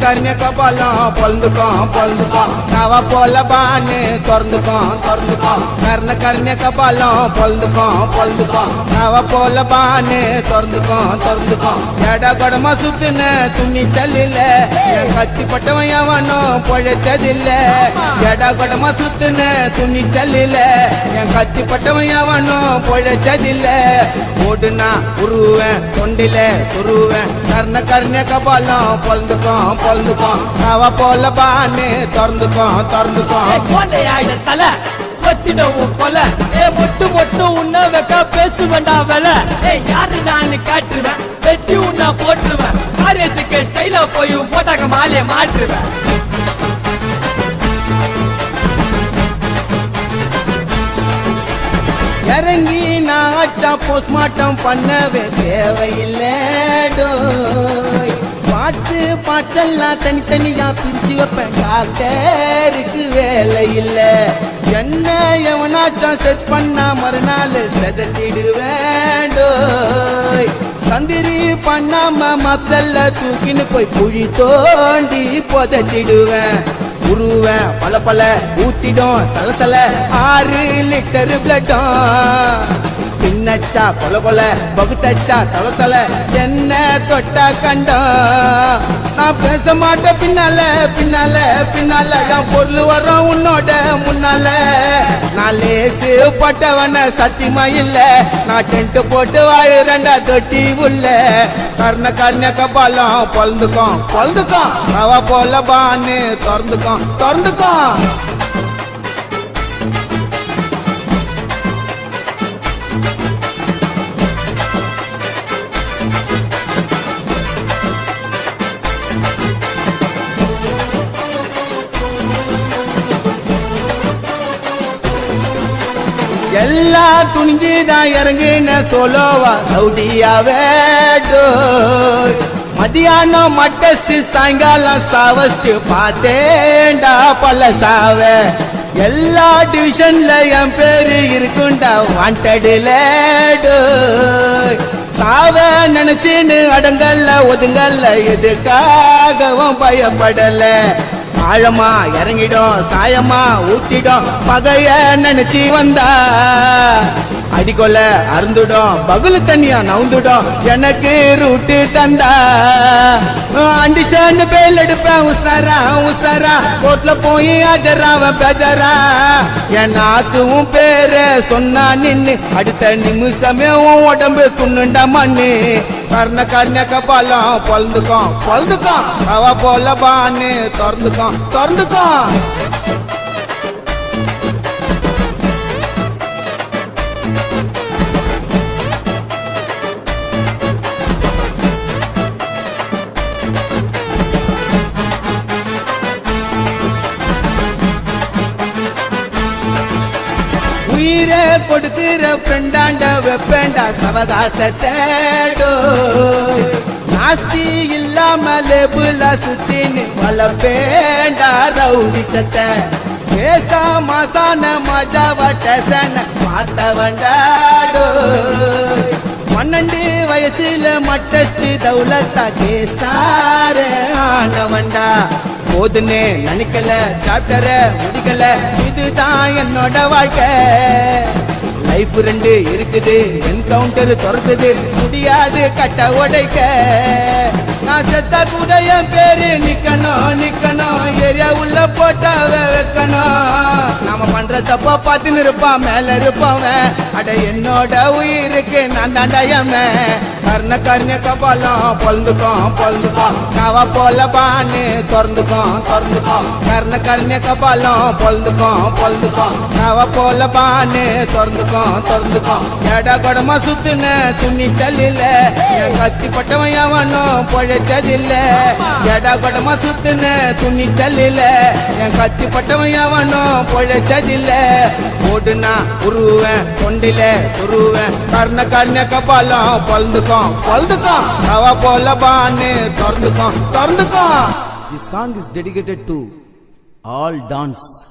கர்ண கபாலம் பொழுந்துக்கும் நவ போல பானு திறந்துக்கும் கர்ண கபாலம் பொழுந்துக்கும் நவ போல பானு திறந்துக்கும் எட கொடமா சுத்துன துணி சல்லில என் கத்தி பட்டவன் எவனும் பொழைச்சதில்ல எட கொடமா சுத்துன துணி சல்லில என் கத்தி பட்டவன் எவனும் பொழைச்சதில்ல ஓடுனா உருவேன் தொண்டில துருவேன் கர்ண கபாலம் பொழுந்துக்கும் நவ போல பானு திறந்துக்கும் தலை கொத்தினவும் கொல மொட்டு உன்ன வைக்க பேசுவேண்டா வேலை யாரு நான் காட்டுவேன் வெட்டி உன்ன போட்டுருவேன் காரியத்துக்கு ஸ்டைலா போய் போட்டாக்க மாலைய மாற்றுவேன் இறங்கி நான் ஆச்சா போஸ்ட்மார்ட்டம் பண்ணவே தேவையில்லை பாட்செல்லாம் தனித்தனியா பிரிச்சு வைப்பேன் டாக்டருக்கு வேலை இல்ல என்ன எவனாச்சும் செட் பண்ணா மறுநாள் செதச்சிடுவேன் சந்திரி பண்ணாம மப்சல்ல தூக்கின்னு போய் குழி தோண்டி புதைச்சிடுவேன் உருவேன் பல ஊத்திடும் சலசல 6 லிட்டர் பிளட்டும் பின்னச்சா கொல பகுத்தச்சா தல என்ன தொட்டா கண்டம் நான் பேச மாட்டேன் பின்னால என் பொருள் வரும் உன்னோட முன்னால நான் லேசு பட்டவன சத்தியமா இல்ல நான் டென்ட் போட்டு வாழுறேன்டா தொட்டி உள்ள கர்ண கபாலம் பொழுந்துக்கும் அவ போல பானு திறந்துக்கும் எல்லா துணிஞ்சுதான் இறங்குன சோலோவா ரவுடியாவே மதியானம் மட்டஸ்ட் சாயங்காலம் சாவஸ்ட் பார்த்தேன்டா பல சாவ எல்லா டிவிஷன்ல என் பேரு இருக்குண்டா வாண்டடுல சாவ நினைச்சுன்னு அடங்கல்ல ஒதுங்கல்ல எதுக்காகவும் பயப்படல ஆழமா இறங்கிடும் சாயமா ஊத்திடும் பகைய நினைச்சு வந்தா அடிக்கொள்ள அருந்துடும் பகுல தண்ணியா நவுந்துடும் எனக்கு ரூட்டு தந்தா அண்டிஷன் பேல் எடுப்பேன் உசாரா கோட்ல போய் ஆஜராவன் பேஜரா என் நாக்குவும் பேர சொன்னா நின்னு அடுத்த நிமிஷமே உடம்பு துண்ணுண்டா மண்ணு கர்ண கபாலம் பொழுந்துக்கும் அவ போல பானு திறந்துக்கும் உயிரே கொடுக்கிற ஃப்ரெண்டாண்ட வெப்பேண்டா சவகாசத்தை நாஸ்தி இல்லாம லேபுல சுத்தின்னு வளப்பேண்டா ரவுடிசத்தை பேசா மாசான மஜாவட்டசன பார்த்தவண்டாடோ 12 வயசுல மட்டஸ்ட் தௌலத்தா கேஸ்டார ஆனவண்டா போதுன்னு நினைக்கல சாப்டர முடிக்கல இதுதான் என்னோட வாழ்க்கை லைஃப் 2 இருக்குது என்கவுண்டர் துரத்துது முடியாது கட்ட உடைக்க நான் செத்தா கூட என் பேரு நிக்கணும் ஏரியா உள்ள போட்டா வைக்கணும் நாம பண்ற தப்பா பார்த்துன்னு இருப்பான் மேல இருப்பவன் அட என்னோட உயிருக்கு நான் தாண்டாயம கர்ண கபாலம் பொழுந்துக்கும் நவ போல பானு திறந்துக்கும் கர்ண கபாலம் பொழுந்துக்கும் நவ போல பானு திறந்துக்கும் எட கொடமா சுத்துன துணி சல்லில என் கத்தி பட்டவன் எவனும் பொழைச்சதில்ல எட கொடமா சுத்துன துணி சல்லில என் கத்தி பட்டவன் எவனும் பொழைச்சதில்ல ஓடுனா உருவேன் தொண்டில துருவேன் கர்ண கபாலம் பொழுந்துக்கும் அவ போல Banu திறந்துக்கும் This song is dedicated to all dance